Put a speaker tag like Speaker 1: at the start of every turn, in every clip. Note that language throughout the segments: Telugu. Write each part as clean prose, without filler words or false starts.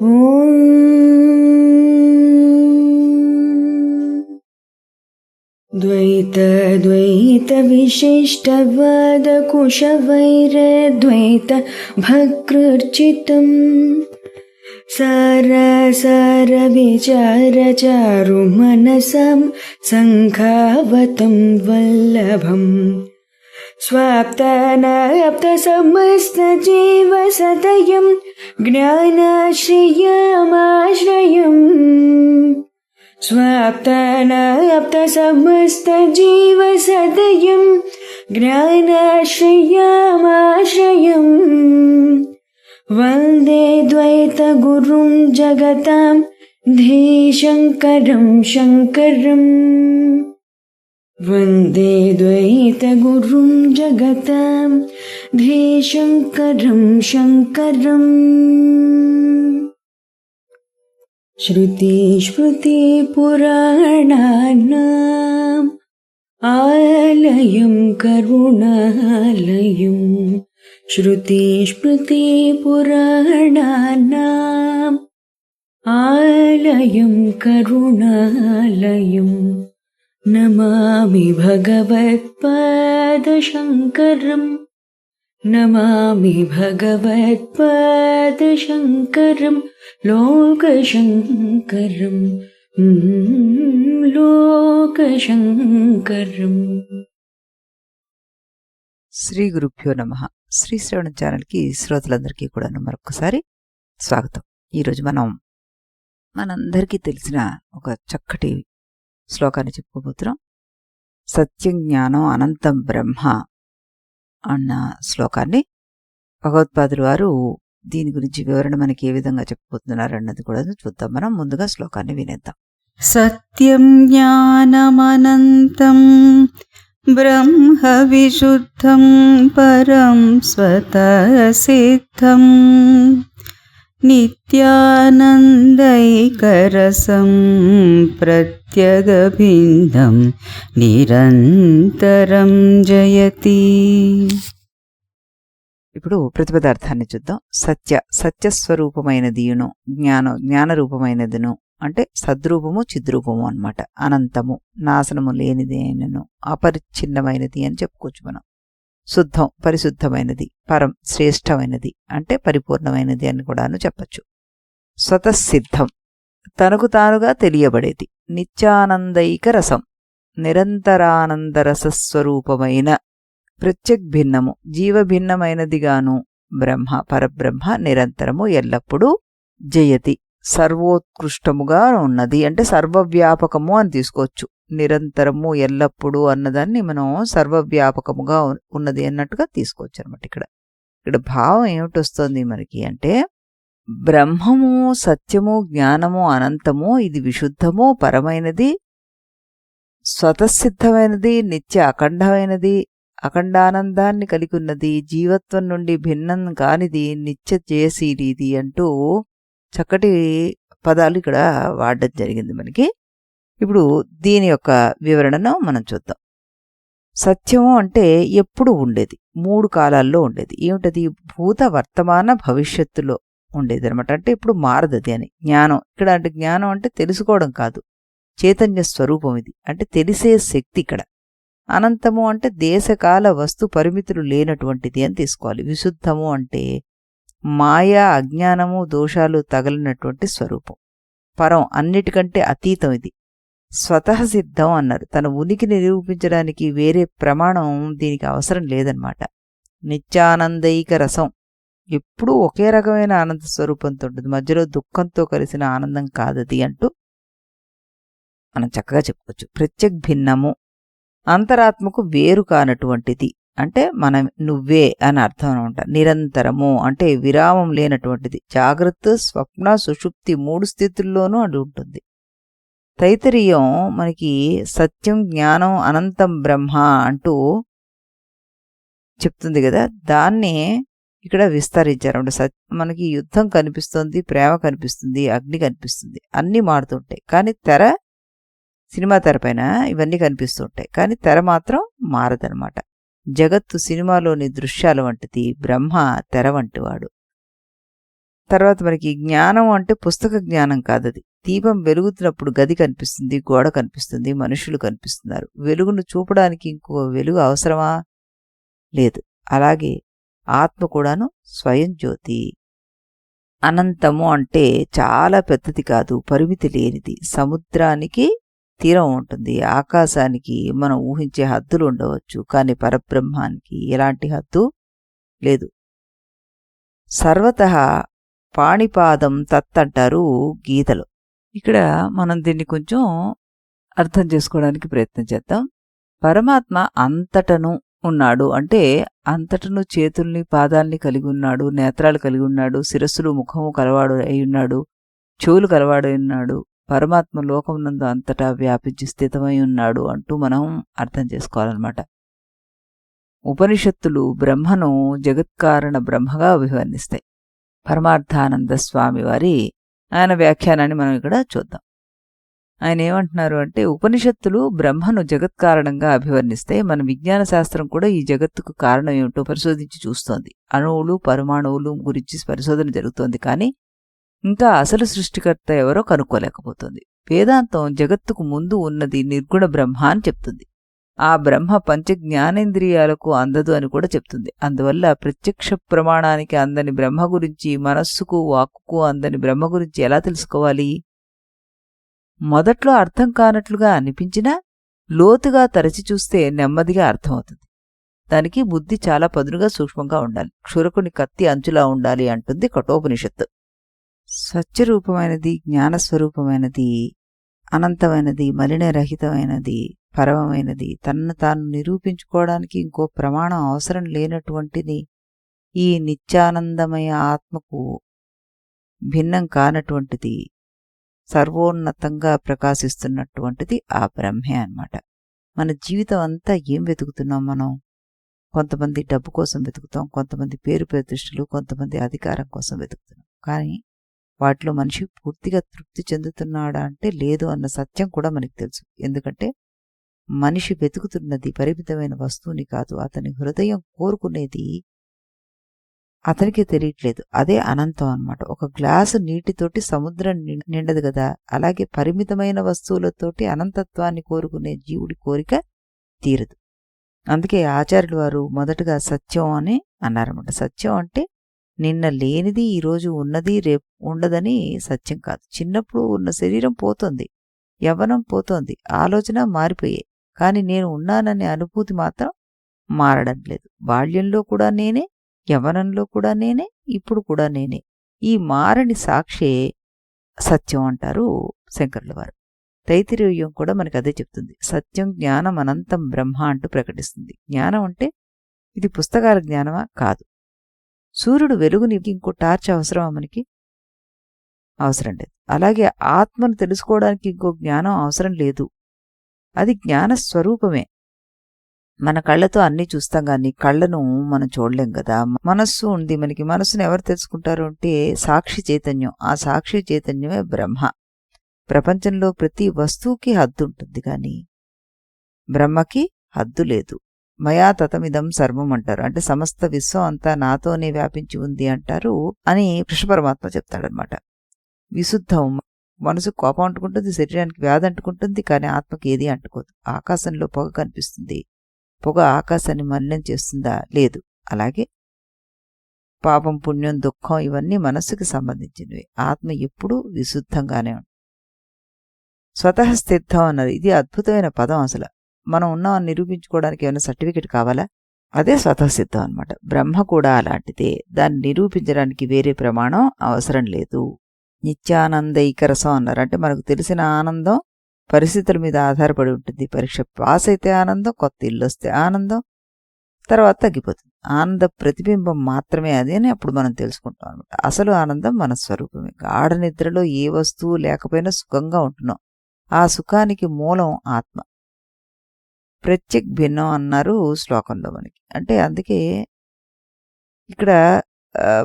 Speaker 1: ఓం ద్వైత విశిష్టవాద కుశవైరద్వైత భక్తృర్చితం సార విచార చారు మనసం సంఘావతం వల్లభం స్వాప్తానాప్త సమస్త జీవ సదయం జ్ఞానాశ్రయమాశ్రయం స్వాప్తానాప్త సమస్త జీవ సదయం జ్ఞానాశ్రయమాశ్రయం వందే ద్వైత గురుం జగతాం ధీశంకరం శంకరం వందే ద్వైత గురుం జగతాం ధీశంకరం శంకరం. శృతి స్మృతి పురాణానాం ఆలయం కరుణాలయం శృతి స్మృతి పురాణానాం ఆలయం కరుణాలయం నమామి భగవత్పాదశంకరం నమామి భగవత్పాదశంకరం లోకశంకరం లోకశంకరం.
Speaker 2: శ్రీ గురుభ్యో నమః. శ్రీ శ్రవణ ఛానల్కి శ్రోతలందరికీ కూడా మరొకసారి స్వాగతం. ఈరోజు మనందరికీ తెలిసిన ఒక చక్కటి శ్లోకాన్ని చెప్పుకోబోతున్నాం. సత్యం జ్ఞానం అనంతం బ్రహ్మ అన్న శ్లోకాన్ని భగవత్పాదులు వారు దీని గురించి వివరణ మనకి ఏ విధంగా చెప్పబోతున్నారు అన్నది కూడా చూద్దాం. మనం ముందుగా శ్లోకాన్ని వినేద్దాం.
Speaker 3: సత్యం జ్ఞానమనంతం బ్రహ్మ విశుద్ధం పరం స్వతః సిద్ధం నిత్యానందైకరసం ప్రత్యగభిన్నం నిరంతరం జయతి.
Speaker 2: ఇప్పుడు ప్రతిపదార్థాన్ని చూద్దాం. సత్యస్వరూపమైనదియును జ్ఞానరూపమైనదిను అంటే సద్రూపము చిద్రూపము అన్నమాట. అనంతము నాశనము లేనిదేనను అపరిచ్ఛిన్నమైనది అని చెప్పుకోవచ్చు మనం. శుద్ధం పరిశుద్ధమైనది, పరం శ్రేష్టమైనది అంటే పరిపూర్ణమైనది అని కూడాను చెప్పచ్చు. స్వతసిద్ధం తనకు తానుగా తెలియబడేది. నిత్యానందైక రసం నిరంతరానందరసస్వరూపమైన ప్రత్యగ్భిన్నము జీవభిన్నమైనదిగాను బ్రహ్మ పరబ్రహ్మ నిరంతరము ఎల్లప్పుడూ జయతి సర్వోత్కృష్టముగా ఉన్నది అంటే సర్వవ్యాపకము అని తీసుకోవచ్చు. నిరంతరము ఎల్లప్పుడూ అన్నదాన్ని మనం సర్వవ్యాపకముగా ఉన్నది అన్నట్టుగా తీసుకోవచ్చు అనమాట. ఇక్కడ భావం ఏమిటొస్తుంది మనకి అంటే బ్రహ్మము సత్యము జ్ఞానము అనంతము ఇది విశుద్ధము పరమైనది స్వతసిద్ధమైనది నిత్య అఖండమైనది అఖండానందాన్ని కలిగి ఉన్నది జీవత్వం నుండి భిన్నం కానిది నిత్య జయశీలిది అంటూ చక్కటి పదాలు ఇక్కడ వాడడం జరిగింది మనకి. ఇప్పుడు దీని యొక్క వివరణను మనం చూద్దాం. సత్యము అంటే ఎప్పుడు ఉండేది, 3 కాలాల్లో ఉండేది. ఏమిటది? భూత వర్తమాన భవిష్యత్తులో ఉండేది అనమాట. అంటే ఇప్పుడు మారదది అని. జ్ఞానం ఇక్కడ అంటే జ్ఞానం అంటే తెలుసుకోవడం కాదు, చైతన్య స్వరూపం ఇది అంటే తెలిసే శక్తి ఇక్కడ. అనంతము అంటే దేశకాల వస్తు పరిమితులు లేనటువంటిది అని తీసుకోవాలి. విశుద్ధము అంటే మాయా అజ్ఞానము దోషాలు తగలినటువంటి స్వరూపం. పరం అన్నిటికంటే అతీతం ఇది. స్వతః సిద్ధం అన్నారు. తన ఉనికిని నిరూపించడానికి వేరే ప్రమాణం దీనికి అవసరం లేదనమాట. నిత్యానందైక రసం ఎప్పుడూ ఒకే రకమైన ఆనంద స్వరూపంతో ఉంటుంది, మధ్యలో దుఃఖంతో కలిసిన ఆనందం కాదది అంటూ మనం చక్కగా చెప్పుకోవచ్చు. ప్రత్యగ్భిన్నము అంతరాత్మకు వేరు కానటువంటిది అంటే మనం నువ్వే అని అర్థం అనమాట. నిరంతరము అంటే విరామం లేనటువంటిది. జాగ్రత్త స్వప్న సుషుప్తి 3 స్థితుల్లోనూ అది ఉంటుంది. తైత్తరీయం మనకి సత్యం జ్ఞానం అనంతం బ్రహ్మ అంటూ చెప్తుంది కదా, దాన్ని ఇక్కడ విస్తరించారు. మనకి యుద్ధం కనిపిస్తుంది, ప్రేమ కనిపిస్తుంది, అగ్ని కనిపిస్తుంది, అన్నీ మారుతుంటాయి. కానీ సినిమా తెరపైన ఇవన్నీ కనిపిస్తుంటాయి, కానీ తెర మాత్రం మారదనమాట. జగత్తు సినిమాలోని దృశ్యాల వంటిది, బ్రహ్మ తెర వంటివాడు. తర్వాత మనకి జ్ఞానం అంటే పుస్తక జ్ఞానం కాదది. దీపం వెలుగుతున్నప్పుడు గది కనిపిస్తుంది, గోడ కనిపిస్తుంది, మనుషులు కనిపిస్తున్నారు. వెలుగును చూపడానికి ఇంకో వెలుగు అవసరమా? లేదు. అలాగే ఆత్మ కూడాను స్వయం జ్యోతి. అనంతము అంటే చాలా పెద్దది కాదు, పరిమితి లేనిది. సముద్రానికి తీరం ఉంటుంది, ఆకాశానికి మనం ఊహించే హద్దులు ఉండవచ్చు, కానీ పరబ్రహ్మానికి ఎలాంటి హద్దు లేదు. సర్వతః పాణిపాదం తత్ అంటారు గీతలో. ఇక్కడ మనం దీన్ని కొంచెం అర్థం చేసుకోవడానికి ప్రయత్నం చేద్దాం. పరమాత్మ అంతటను ఉన్నాడు అంటే అంతటను చేతుల్ని పాదాల్ని కలిగి ఉన్నాడు, నేత్రాలు కలిగి ఉన్నాడు, శిరస్సులు ముఖము కలవాడు అయి ఉన్నాడు, చెవులు కలవాడు అయి ఉన్నాడు. పరమాత్మ లోకమునందు అంతటా వ్యాపించి స్థితమై ఉన్నాడు అంటూ మనం అర్థం చేసుకోవాలన్నమాట. ఉపనిషత్తులు బ్రహ్మను జగత్కారణ బ్రహ్మగా అభివర్ణిస్తాయి. పరమార్థానంద స్వామి వారి ఆయన వ్యాఖ్యానాన్ని మనం ఇక్కడ చూద్దాం. ఆయన ఏమంటున్నారు అంటే, ఉపనిషత్తులు బ్రహ్మను జగత్కారణంగా అభివర్ణిస్తాయి. మన విజ్ఞాన శాస్త్రం కూడా ఈ జగత్తుకు కారణం ఏమిటో పరిశోధించి చూస్తోంది. అణువులు పరమాణువులు గురించి పరిశోధన జరుగుతోంది, కానీ ఇంకా అసలు సృష్టికర్త ఎవరో కనుక్కోలేకపోతుంది. వేదాంతం జగత్తుకు ముందు ఉన్నది నిర్గుణ బ్రహ్మ అని చెప్తుంది. ఆ బ్రహ్మ పంచ జ్ఞానేంద్రియాలకు అందదు అని కూడా చెప్తుంది. అందువల్ల ప్రత్యక్ష ప్రమాణానికి అందని బ్రహ్మ గురించి, మనస్సుకు వాక్కుకు అందని బ్రహ్మ గురించి ఎలా తెలుసుకోవాలి? మొదట్లో అర్థం కానట్లుగా అనిపించినా లోతుగా తరచి చూస్తే నెమ్మదిగా అర్థమవుతుంది. దానికి బుద్ధి చాలా పదునుగా సూక్ష్మంగా ఉండాలి. క్షురకుని కత్తి అంచులా ఉండాలి అంటుంది కఠోపనిషత్తు. సత్యరూపమైనది, జ్ఞానస్వరూపమైనది, అనంతమైనది, మలినరహితమైనది, పరమమైనది, తనను తాను నిరూపించుకోవడానికి ఇంకో ప్రమాణం అవసరం లేనటువంటిది ఈ నిత్యానందమయ ఆత్మకు భిన్నం కానటువంటిది, సర్వోన్నతంగా ప్రకాశిస్తున్నటువంటిది ఆ బ్రహ్మే అన్నమాట. మన జీవితం అంతా ఏం వెతుకుతున్నాం మనం? కొంతమంది డబ్బు కోసం వెతుకుతాం, కొంతమంది పేరు ప్రతిష్టలు, కొంతమంది అధికారం కోసం వెతుకుతున్నాం. కానీ వాటిలో మనిషి పూర్తిగా తృప్తి చెందుతున్నాడా అంటే లేదు అన్న సత్యం కూడా మనకి తెలుసు. ఎందుకంటే మనిషి వెతుకుతున్నది పరిమితమైన వస్తువుని కాదు, అతని హృదయం కోరుకునేది అతనికి తెలియట్లేదు. అదే అనంతం అన్నమాట. ఒక గ్లాసు నీటితోటి సముద్రం నిండదు కదా, అలాగే పరిమితమైన వస్తువులతోటి అనంతత్వాన్ని కోరుకునే జీవుడి కోరిక తీరదు. అందుకే ఆచార్యులు వారు మొదటగా సత్యం అని అన్నారన్నమాట. సత్యం అంటే నిన్న లేనిది ఈరోజు ఉన్నది రేపు ఉండదని సత్యం కాదు. చిన్నప్పుడు ఉన్న శరీరం పోతోంది, యవ్వనం పోతోంది, ఆలోచన మారిపోయాయి, కానీ నేను ఉన్నాననే అనుభూతి మాత్రం మారడం లేదు. బాల్యంలో కూడా నేనే, యవ్వనంలో కూడా నేనే, ఇప్పుడు కూడా నేనే. ఈ మారని సాక్షే సత్యం అంటారు శంకరుల వారు. తైత్తిరీయం కూడా మనకు అదే చెప్తుంది. సత్యం జ్ఞానం అనంతం బ్రహ్మ అంటూ ప్రకటిస్తుంది. జ్ఞానం అంటే ఇది పుస్తకాల జ్ఞానమా? కాదు. సూర్యుడు వెలుగుని ఇంకో టార్చ్ అవసరమా మనకి? అవసరం లేదు. అలాగే ఆత్మను తెలుసుకోవడానికి ఇంకో జ్ఞానం అవసరం లేదు. అది జ్ఞానస్వరూపమే. మన కళ్ళతో అన్నీ చూస్తాం, కానీ కళ్ళను మనం చూడలేం కదా. మనస్సు ఉంది మనకి. మనస్సును ఎవరు తెలుసుకుంటారు అంటే సాక్షి చైతన్యం. ఆ సాక్షి చైతన్యమే బ్రహ్మ. ప్రపంచంలో ప్రతి వస్తువుకి హద్దు ఉంటుంది, కానీ బ్రహ్మకి హద్దు లేదు. మయా తతమిదం సర్వం అంటారు. అంటే సమస్త విశ్వం అంతా నాతోనే వ్యాపించి ఉంది అంటారు అని కృష్ణ పరమాత్మ చెప్తాడనమాట. విశుద్ధం. మనసు కోపం అంటుకుంటుంది, శరీరానికి వ్యాధి అంటుకుంటుంది, కానీ ఆత్మకి ఏది అంటుకోదు. ఆకాశంలో పొగ కనిపిస్తుంది, పొగ ఆకాశాన్ని మలినం చేస్తుందా? లేదు. అలాగే పాపం, పుణ్యం, దుఃఖం ఇవన్నీ మనస్సుకి సంబంధించినవి. ఆత్మ ఎప్పుడూ విశుద్ధంగానే ఉంటుంది. స్వతఃస్థితం అన్నది ఇది అద్భుతమైన పదం. అసలు మనం ఉన్నామని నిరూపించుకోవడానికి ఏమైనా సర్టిఫికెట్ కావాలా? అదే స్వతఃసిద్ధం అనమాట. బ్రహ్మ కూడా అలాంటిదే. దాన్ని నిరూపించడానికి వేరే ప్రమాణం అవసరం లేదు. నిత్యానందైకరసం అన్నారు. అంటే మనకు తెలిసిన ఆనందం పరిస్థితుల మీద ఆధారపడి ఉంటుంది. పరీక్ష పాస్ అయితే ఆనందం, కొత్త ఇల్లు వస్తే ఆనందం, తర్వాత తగ్గిపోతుంది. ఆనంద ప్రతిబింబం మాత్రమే అది అని అప్పుడు మనం తెలుసుకుంటాం అనమాట. అసలు ఆనందం మన స్వరూపమే. గాఢ నిద్రలో ఏ వస్తువు లేకపోయినా సుఖంగా ఉంటున్నాం. ఆ సుఖానికి మూలం ఆత్మ. ప్రత్యేక్ భిన్నం అన్నారు శ్లోకంలో మనకి. అంటే అందుకే ఇక్కడ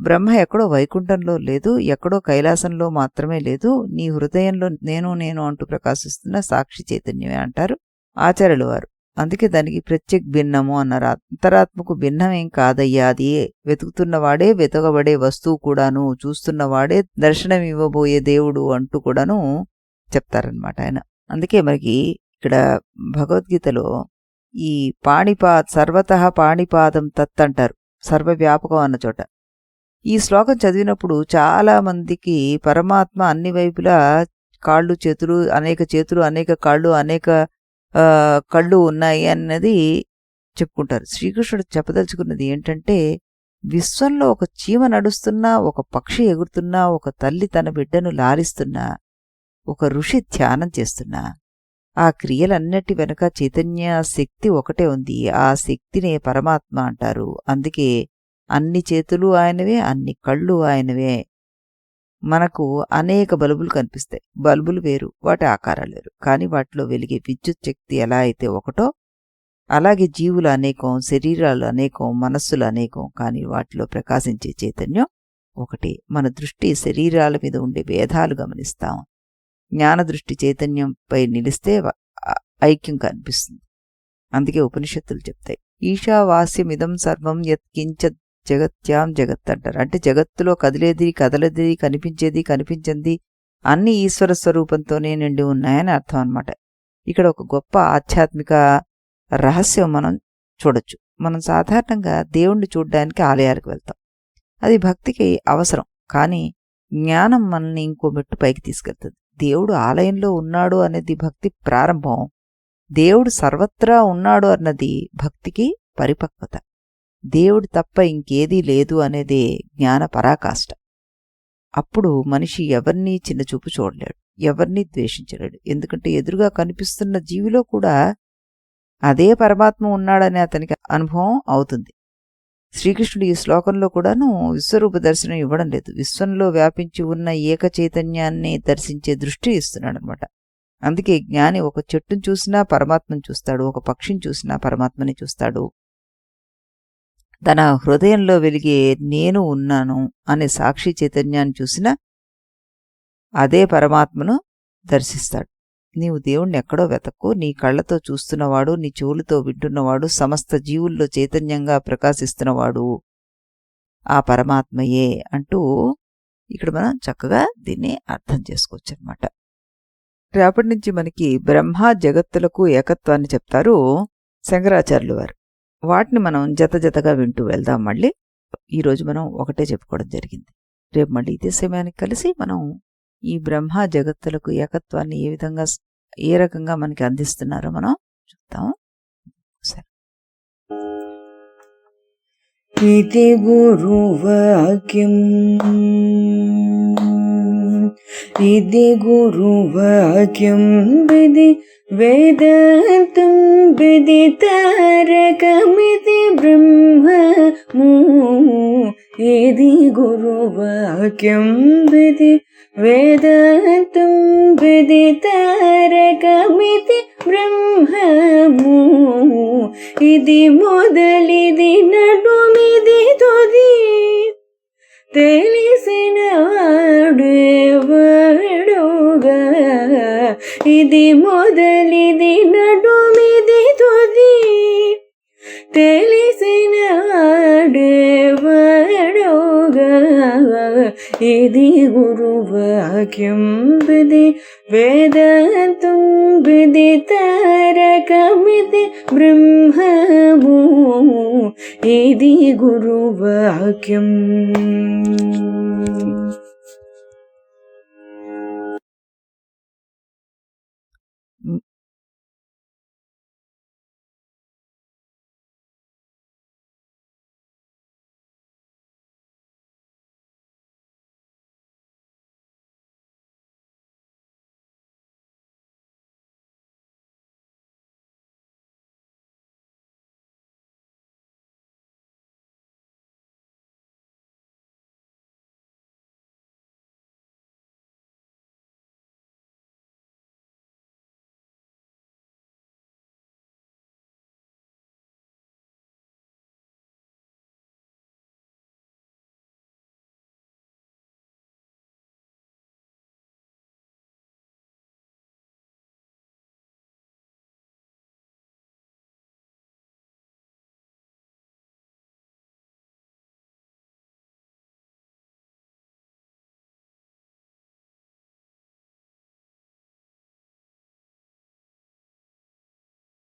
Speaker 2: బ్రహ్మ ఎక్కడో వైకుంఠంలో లేదు, ఎక్కడో కైలాసంలో మాత్రమే లేదు, నీ హృదయంలో నేను నేను అంటూ ప్రకాశిస్తున్న సాక్షి చైతన్యమే అంటారు ఆచార్యుల వారు. అందుకే దానికి ప్రత్యేక భిన్నము అన్నారు. అంతరాత్మకు భిన్నమేం కాదయ్యా, అది వెతుకుతున్నవాడే వెతకబడే వస్తువు కూడాను, చూస్తున్నవాడే దర్శనం ఇవ్వబోయే దేవుడు అంటూ కూడాను చెప్తారనమాట ఆయన. అందుకే మనకి ఇక్కడ భగవద్గీతలో ఈ సర్వతః పాణిపాదం తత్ అంటారు, సర్వవ్యాపకం అన్న చోట. ఈ శ్లోకం చదివినప్పుడు చాలా మందికి పరమాత్మ అన్ని వైపులా చేతులు అనేక కాళ్ళు అనేక కళ్ళు ఉన్నాయి అన్నది చెప్పుకుంటారు. శ్రీకృష్ణుడు చెప్పదలుచుకున్నది ఏంటంటే, విశ్వంలో ఒక చీమ నడుస్తున్నా, ఒక పక్షి ఎగురుతున్నా, ఒక తల్లి తన బిడ్డను లాలిస్తున్నా, ఒక ఋషి ధ్యానం చేస్తున్నా, ఆ క్రియలన్నిటి వెనుక చైతన్య శక్తి ఒకటే ఉంది. ఆ శక్తినే పరమాత్మ అంటారు. అందుకే అన్ని చేతులు ఆయనవే, అన్ని కళ్ళు ఆయనవే. మనకు అనేక బల్బులు కనిపిస్తాయి. బల్బులు వేరు, వాటి ఆకారాలు వేరు, కానీ వాటిలో వెలిగే విద్యుత్ శక్తి ఎలా అయితే ఒకటో, అలాగే జీవులు అనేకం, శరీరాలు అనేకం, మనస్సులు అనేకం, కానీ వాటిలో ప్రకాశించే చైతన్యం ఒకటే. మన దృష్టి శరీరాల మీద ఉండే భేదాలు గమనిస్తాం. జ్ఞాన దృష్టి చైతన్యంపై నిలిస్తే ఐక్యం కనిపిస్తుంది. అందుకే ఉపనిషత్తులు చెప్తాయి, ఈశావాస్యమిదం సర్వం యత్కించ జగత్యాం జగత్ అంటారు. అంటే జగత్తులో కదిలేది కదలది, కనిపించేది కనిపించింది అన్ని ఈశ్వర స్వరూపంతోనే నిండి ఉన్నాయని అర్థం అన్నమాట. ఇక్కడ ఒక గొప్ప ఆధ్యాత్మిక రహస్యం మనం చూడొచ్చు. మనం సాధారణంగా దేవుణ్ణి చూడ్డానికి ఆలయాలకు వెళ్తాం, అది భక్తికి అవసరం. కానీ జ్ఞానం మనల్ని ఇంకో మెట్టు పైకి తీసుకెళ్తుంది. దేవుడు ఆలయంలో ఉన్నాడు అనేది భక్తి ప్రారంభం, దేవుడు సర్వత్రా ఉన్నాడు అన్నది భక్తికి పరిపక్వత. దేవుడు తప్ప ఇంకేదీ లేదు అనేదే జ్ఞాన పరాకాష్ట. అప్పుడు మనిషి ఎవరినీ చిన్నచూపు చూడలేడు, ఎవరినీ ద్వేషించలేడు. ఎందుకంటే ఎదురుగా కనిపిస్తున్న జీవిలో కూడా అదే పరమాత్మ ఉన్నాడనే అతనికి అనుభవం అవుతుంది. శ్రీకృష్ణుడు ఈ శ్లోకంలో కూడాను విశ్వరూప దర్శనం ఇవ్వడం లేదు, విశ్వంలో వ్యాపించి ఉన్న ఏక చైతన్యాన్ని దర్శించే దృష్టి ఇస్తున్నాడు అనమాట. అందుకే జ్ఞాని ఒక చెట్టును చూసినా పరమాత్మని చూస్తాడు, ఒక పక్షిని చూసినా పరమాత్మని చూస్తాడు. తన హృదయంలో వెలిగే నేను ఉన్నాను అనే సాక్షి చైతన్యాన్ని చూసినా అదే పరమాత్మను దర్శిస్తాడు. నీవు దేవుణ్ణి ఎక్కడో వెతక్కు, నీ కళ్ళతో చూస్తున్నవాడు, నీ చెవులతో వింటున్నవాడు, సమస్త జీవుల్లో చైతన్యంగా ప్రకాశిస్తున్నవాడు ఆ పరమాత్మయే అంటూ ఇక్కడ మనం చక్కగా దీన్ని అర్థం చేసుకోవచ్చు అనమాట. రేపటి నుంచి మనకి బ్రహ్మ జగత్తులకు ఏకత్వాన్ని చెప్తారు శంకరాచార్యులు వారు. వాటిని మనం జతగా వింటూ వెళ్దాం. మళ్ళీ ఈరోజు మనం ఒకటే చెప్పుకోవడం జరిగింది. రేపు మళ్ళీ ఇదే సమయానికి కలిసి మనం ఈ బ్రహ్మ జగత్తులకు ఏకత్వాన్ని ఏ రకంగా మనకి అందిస్తున్నారో మనం చూద్దాం. సరే.
Speaker 1: ఇది గురువాక్యం, ఇది గురువాక్యం, విధి వేదాంతం విదితారకమితి బ్రహ్మము. ఇది గురువాక్యం, విధి వేదాంతం విదితారకమితి బ్రహ్మము. ఇది మొదలిది నడుమిది తుది, తెలిసిన వాడేవాడుగా. ఇది మొదలిది నడుమిది తుది, తెలిసిన వాడేవాడుగా. ఇది గురువాక్యం, విధి వేదాంతం విదితారకమితి బ్రహ్మము. ఇది గురువాక్యం.